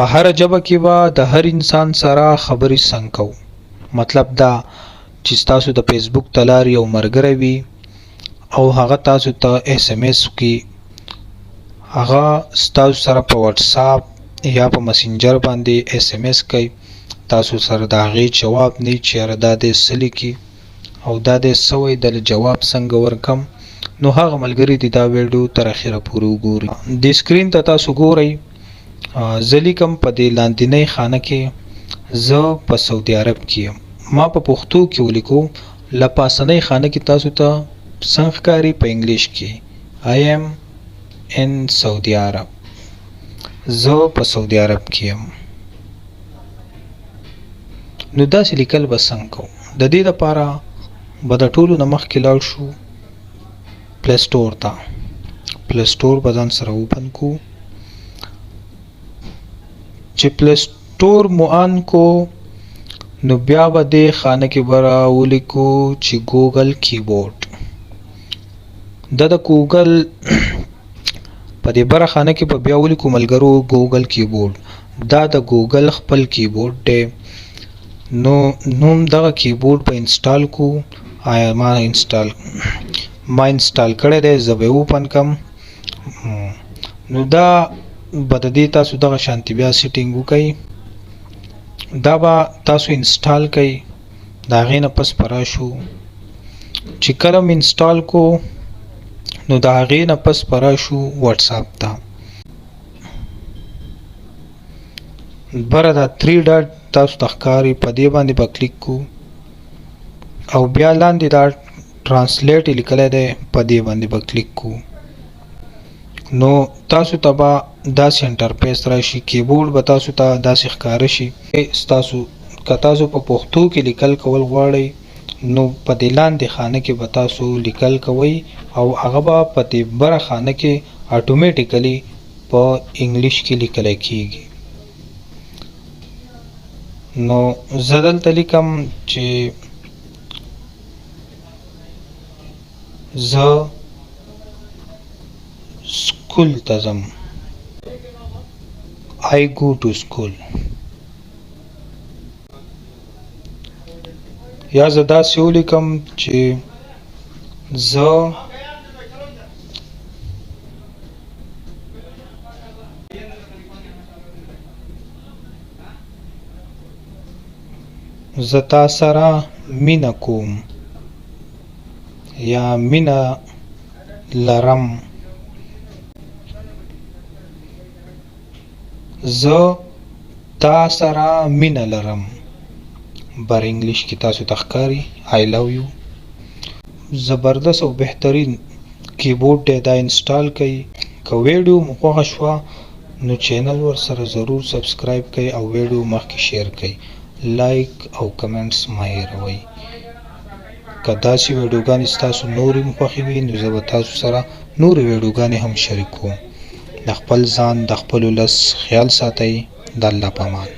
په هر ژبه کې به د هر انسان سره خبرې څنګه کوو. مطلب دا چې تاسو د فیسبوک د لارې یو ملګری وي او هغه تاسو ته SMS وکړي، هغه ستاسو سره په واتساپ یا په مسنجر باندې SMS کوي، تاسو سره د هغې جواب نه چې یاره دا دې څه لیکي او دا دې څه وایي، د جواب څنګه ورکم. نو هغه ملګري دې دا ویډیو تر اخره پورې وګوري. د سکرین ته تاسو ګورئ، زه لیکم په دې لاندنۍ خانه کې زه په سعودي عرب کې یم. ما په پښتو کې ولیکو، له پاسنۍ خانه کې تاسو ته څنګه ښکاري په انګلیش کې I am in سعودي عرب. زه په سعودي عرب کې یم. نو داسې لیکل به څنګه کوو؟ د دې لپاره به د ټولو نه مخکې لاړ شو پلی سټور ته. پلی سټور به ځان سره اوپن کو. چې پلی سټور مو آن کو نو بیا به دې خانه کې به راولیکو چې ګوګل کیبورډ. دا د ګوګل په دې بره خانه کې به بیا ولیکو ملګرو ګوګل کیبورډ. دا د ګوګل خپل کیبورډ دی. نو نوم دغه کیبورډ په انسټال کو. آیا ما انسټال کړی دی، زه به اوپن کم. نو دا به د دې تاسو دغه شانتي بیا سیټینګ وکئ. دا به تاسو انسټال کئ. د هغې نه پس به راشو چې کله م انسټال کو نو د هغې نه پس به راشو واتساپ ته. بره دا 3 ډاټ تاسو ته ښکاري، په دې باندې به کلیک کو او بیا لاندې دا ټرانسلیټ یې لیکلی دی، په دې باندې به کلیک کو. نو تاسو ته به داسې انټرفیس راشي. کیبورډ به تاسو ته داسې ښکاره شي. ستاسو که تاسو په پښتو کې لیکل کول غواړئ نو په دې لاندې خانه کې به تاسو لیکل کوئ او هغه به په دې بره خانه کې اټومیټیکلی په انګلیش کې لیکلی کیږي. نو زه دلته لیکم چې زه سکول ته ځم. I go to school. یا زه داسې ولیکم چې زه تا سره مینه کوم یا مینه لرم. زه تا سره مینه لرم. بر انګلیش کې تاسو ته ښکاري I love you. زبردست او بهترین کیبورډ دی. دا انسټال کړئ. که ویډیو مو خوښه شوه نو چینل ورسره ضرور سبسکرایب کړئ او ویډیو مخکې شیر کړئ. لایک او کمنټس مه هېروئ. که داسې ویډیوګانې ستاسو نورې مو خوښې وي نو زه به تاسو سره نورې ویډیوګانې هم شریکوم. د خپل ځان د خپل ولس خیال ساتئ. د الله په امان.